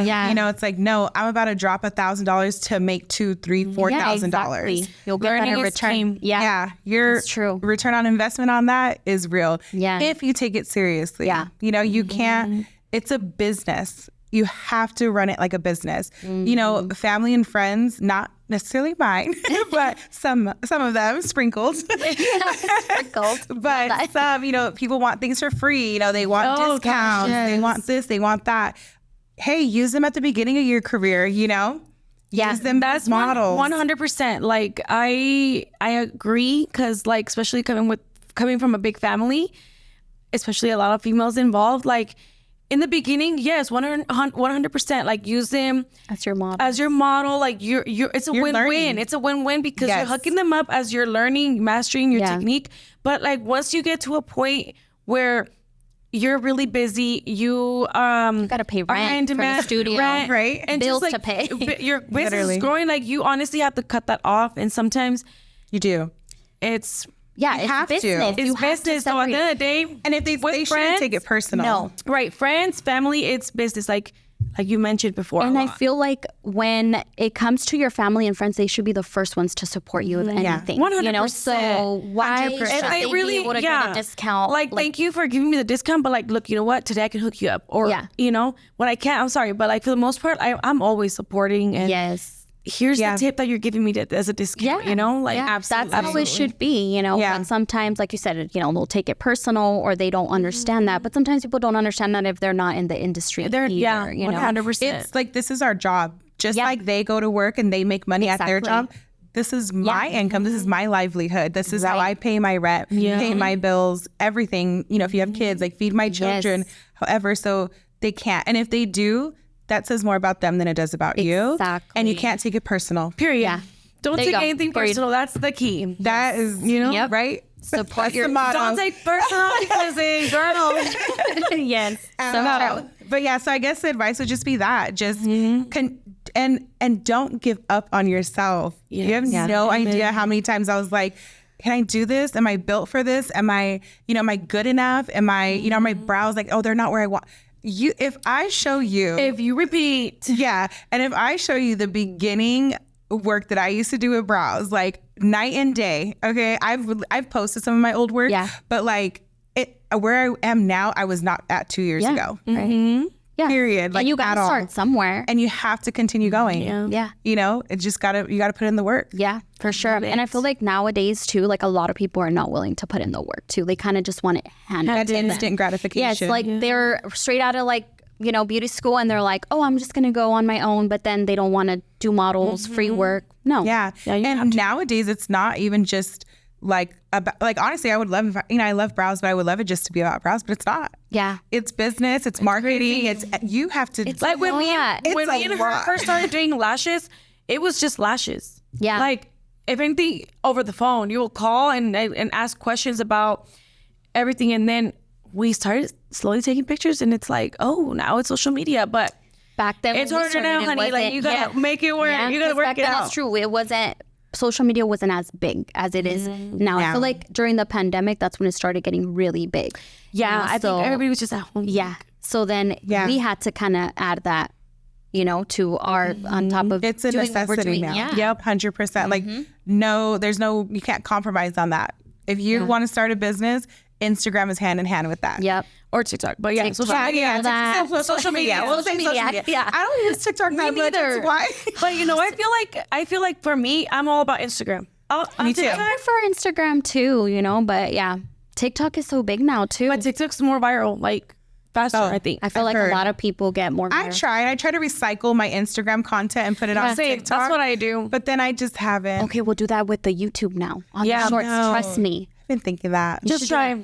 Yeah. It's like, no, I'm about to drop $1,000 to make $2,000, $3,000, $4,000. Exactly. You'll get Learning better is return. time. Yeah. Your It's true. return on investment on that is real. Yeah. If you take it seriously. Yeah. You can't, it's a business. You have to run it like a business. Family and friends, not necessarily mine, but some of them sprinkled. Sprinkled. But some, people want things for free. They want discounts. Gosh, yes. They want this, they want that. Hey, use them at the beginning of your career, Yeah. Use them as models. 100%. Like I agree, because like, especially coming from a big family, especially a lot of females involved, like in the beginning, yes, 100%. Like use them As your model. Like it's a win-win. learning. It's a win-win because Yes. you're hooking them up as you're learning, mastering your Yeah. technique. But like once you get to a point where you're really busy, you gotta pay are rent in for the demand, studio. rent, Right. and Bills just, to pay. Your business Literally. is growing. Like you honestly have to cut that off, and sometimes You do. it's Yeah, it's have to. business. it's You have to business. So at the end of the day, And if they with shouldn't friends, take it personal. No. right? Friends, family, it's business. Like you mentioned before. And a I lot. feel like when it comes to your family and friends, they should be the first ones to support you with anything. 100%. So why 100%. should If they they really be able to get a discount? Like, thank you for giving me the discount, but like, look, you know what? Today I can hook you up, or Yeah. when I can't, I'm sorry, but like for the most part, I'm always supporting. And Yes. here's Yeah. the tip that you're giving me as a discount. Like absolutely. That's how it should be, Yeah. But sometimes, like you said, they'll take it personal or they don't understand that. But sometimes people don't understand that if they're not in the industry. they're either, 100%. It's like, this is our job. Just Yeah. like they go to work and they make money at their Exactly. job. This is my income. This is my livelihood. This is how I pay my rent, pay my bills, everything. If you have kids, like feed my children, however. So they can't. And if they do, that says more about them than it does about you. Exactly. And you can't take it personal. period. Yeah. Don't There you take go. anything Period. personal. That's the key. That is, Yep. right? Support That's your- the motto. Don't take personal because a girl. Yes. But yeah, so I guess the advice would just be that. Just Mm-hmm. and don't give up on yourself. You have no idea how many times I was like, can I do this? Am I built for this? Am I good enough? Am I, my brows like, oh, they're not where I want. If I show you, If you repeat, and if I show you the beginning work that I used to do with brows, like night and day, okay, I've posted some of my old work, but like where I am now, I was not at 2 years ago. Right. Yeah. Period. Like, and you got at to all. start somewhere. And you have to continue going. Yeah. It just you gotta put in the work. Yeah, for sure. And I feel like nowadays too, like a lot of people are not willing to put in the work too. They kind of just want it handed That to them. instant gratification. Yeah, it's like they're straight out of like, beauty school and they're like, oh, I'm just going to go on my own. But then they don't want to do models, free work. No. Yeah. And nowadays it's not even just like honestly, I would love if I love brows, but I would love it just to be about brows, but it's not. Yeah. It's business, it's marketing, you have to like when me lot. and her first started doing lashes, it was just lashes. Yeah. Like if anything over the phone, you will call and ask questions about everything, and then we started slowly taking pictures, and it's like, oh, now it's social media, but Back then, it's when we harder started, now, it honey. Like wasn't- you gotta make it work. Yeah, You gotta 'cause work back it then, out. That's true. It wasn't. Social media wasn't as big as it is now. I feel like during the pandemic, that's when it started getting really big. Yeah, I so- think everybody was just at home. Yeah. So then we had to kind of add that, to our on top of it's a doing what we're necessity doing. now. Yeah. Yep, 100%. Like you can't compromise on that. If you want to start a business, Instagram is hand in hand with that. Yep. Or TikTok, but yeah, social TikTok, media. that. Social media. We'll say social media. Yeah. I don't use TikTok that much. neither. That's why. But I feel like for me, I'm all about Instagram. Me too. I prefer Instagram too, but yeah, TikTok is so big now too. But TikTok's more viral, like faster, I think. I feel like heard. a lot of people get more. I try to recycle my Instagram content and put it on Same. TikTok. That's what I do. But then I just haven't. Okay, we'll do that with the YouTube now. On Yeah, the shorts, no. trust me. I've been thinking that. Just try.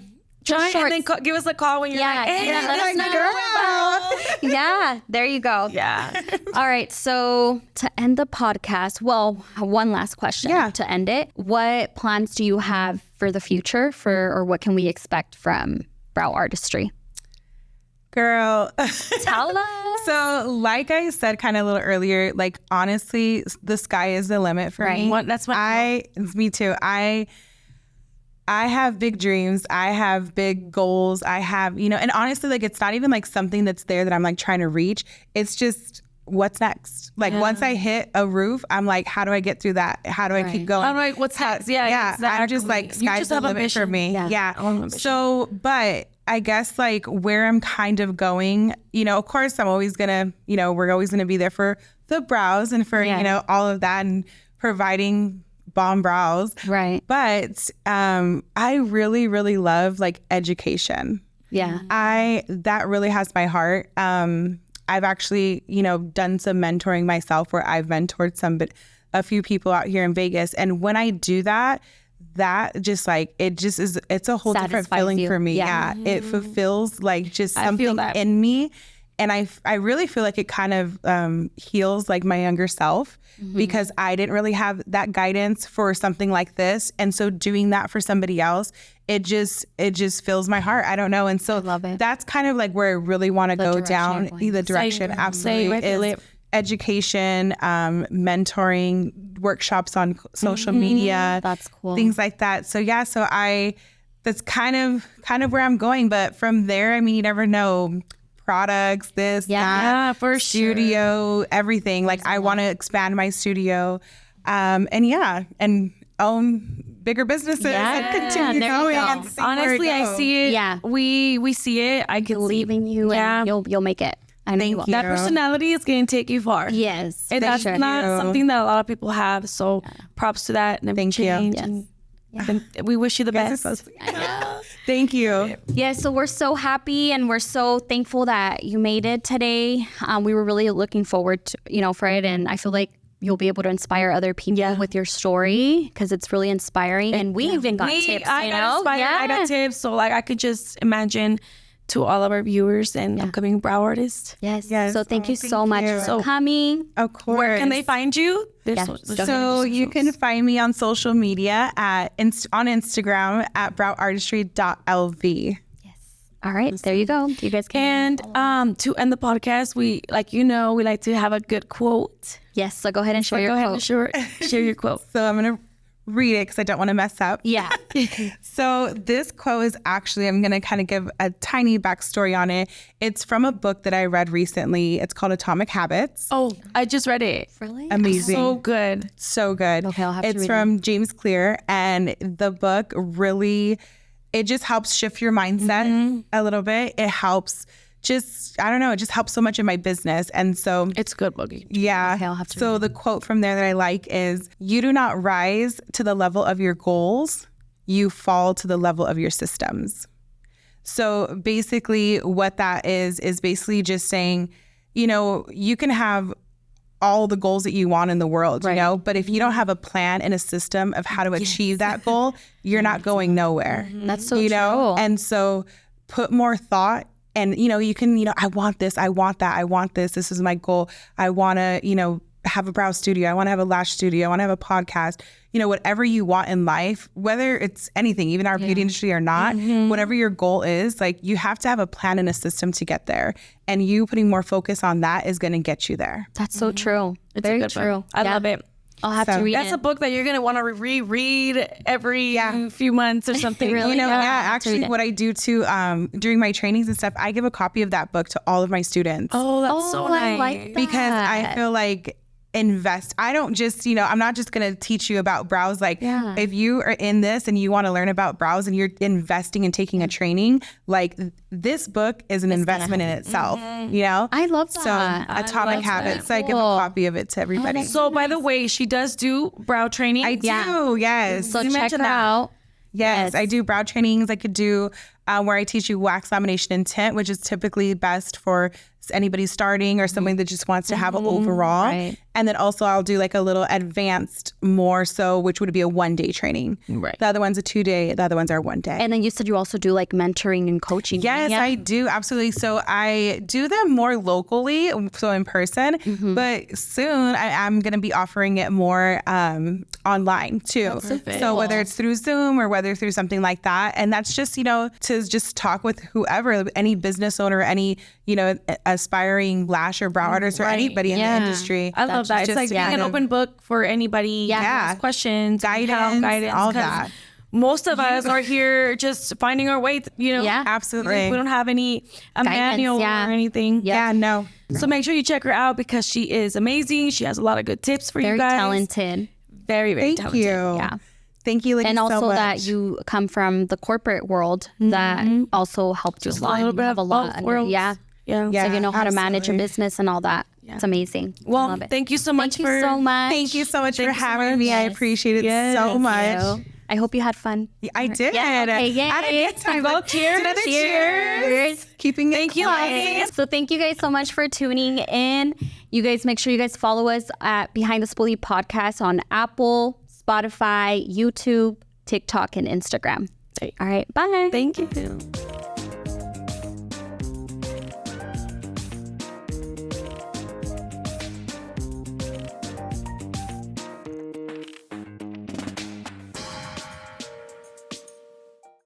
Try shorts. and then give us a call when you're Yeah, like, hey, yeah, let us like, know. girl. Yeah, there you go. Yeah. All right, so to end the podcast, well, one last question to end it. What plans do you have for the future or what can we expect from Brow Artistry? Girl. Tell us. So like I said kind of a little earlier, like honestly, the sky is the limit for me. Me too. I have big dreams. I have big goals. I have, and honestly, like it's not even like something that's there that I'm like trying to reach. It's just what's next. Like once I hit a roof, I'm like, how do I get through that? How do I keep going? I'm like, what's next? Yeah. Exactly. I'm just like, sky's the limit for me. Yeah. So, but I guess like where I'm kind of going, of course I'm always gonna, we're always gonna be there for the brows and for, all of that and providing bomb brows. Right. But I really, really love like education. Yeah. That really has my heart. I've actually, done some mentoring myself where I've mentored a few people out here in Vegas. And when I do that just like, it's a whole different feeling for me. Yeah. It fulfills like just something in me. And I really feel like it kind of heals like my younger self because I didn't really have that guidance for something like this. And so doing that for somebody else, it just fills my heart. I don't know. And so that's kind of like where I really want to go down the direction. Absolutely. Is education, mentoring, workshops on social media. That's cool. Things like that. So yeah, that's kind of where I'm going. But from there, I mean, you never know. Products, that, for studio, everything. Like I want to expand my studio, and own bigger businesses and continue going. And see honestly, I see it. Yeah, we see it. I believe in you, and you'll make it. I know you will. That personality is going to take you far. Yes, and that's not something that a lot of people have. So props to that. And thank you. Yes. And we wish you the best. Thank you. Yeah, so we're so happy and we're so thankful that you made it today. We were really looking forward to, for it. And I feel like you'll be able to inspire other people with your story because it's really inspiring. And we even got tips, I got tips. So like I could just imagine to all of our viewers and upcoming brow artists. Yes. So thank you so much for coming. Of course. Where can they find you? So you can find me on social media on Instagram at browartistry.lv. Yes. All right. There you go. You guys can. And to end the podcast, we like to have a good quote. Yes. So go ahead and share your quote. Share your quote. So I'm going to read it because I don't want to mess up. Yeah. So this quote is actually, I'm going to kind of give a tiny backstory on it. It's from a book that I read recently. It's called Atomic Habits. Oh, I just read it. Really? Amazing. So good. So good. Okay, I'll have to read it. It's from James Clear, and the book really, it just helps shift your mindset a little bit. It helps it just helps so much in my business. And so it's a good book. Yeah. Okay, I'll have to so the quote from there that I like is, you do not rise to the level of your goals, you fall to the level of your systems. So basically what that is basically just saying, you can have all the goals that you want in the world, but if you don't have a plan and a system of how to achieve that goal, you're not going nowhere. That's so true. And so put more thought. And, you can, I want this, I want that, I want this. This is my goal. I want to, have a brow studio. I want to have a lash studio. I want to have a podcast. Whatever you want in life, whether it's anything, even our beauty industry or not, whatever your goal is, like you have to have a plan and a system to get there. And you putting more focus on that is going to get you there. That's so true. It's very a good true. Book. I love it. I'll have to read That's it. a book that you're going to want to reread every few months or something. Really? Actually what I do too, during my trainings and stuff, I give a copy of that book to all of my students. Oh, that's so nice. I like that. Because I feel like I don't just, I'm not just going to teach you about brows. Like if you are in this and you want to learn about brows and you're investing and taking a training, like this book is an investment in itself, I love that. So Atomic Habits, I give a copy of it to everybody. So by the way, she does do brow training. I do, yes. So check her out. Yes, I do brow trainings. I could do where I teach you wax lamination and tint, which is typically best for anybody starting or somebody that just wants to have an overall. Right. And then also I'll do like a little advanced more so, which would be a 1-day training. Right. The other one's a 2-day. The other ones are 1 day. And then you said you also do like mentoring and coaching. Yes, I do. Absolutely. So I do them more locally, so in person, but soon I'm going to be offering it more online too. So whether it's through Zoom or whether through something like that. And that's just, to to just talk with whoever, any business owner, any, you know, aspiring lash or brow artist or anybody in the industry. I love that. It's like being an open book for anybody who has questions, guidance, all that. Most of us are here just finding our way, you know. Yeah, absolutely. We don't have a manual or anything. Yeah, no. So make sure you check her out because she is amazing. She has a lot of good tips for you guys. Very talented. Very, very talented. Thank you. Yeah. Thank you, ladies, and also so much. that you come from the corporate world that also helped you a lot. A little bit of both worlds. Yeah. Yeah. So you know how to manage your business and all that. Yeah. It's amazing. Well, love it. thank you so much Thank you so much. Thank you so much for having me. I appreciate it so much. I hope you had fun. I did. Yeah, okay, yay. I had a good time. Well, cheers. Another cheers. Keeping it classy. So thank you guys so much for tuning in. You guys make sure you guys follow us at Behind the Spoolie Podcast on Apple, Spotify, YouTube, TikTok, and Instagram. All right. Bye. Thank you.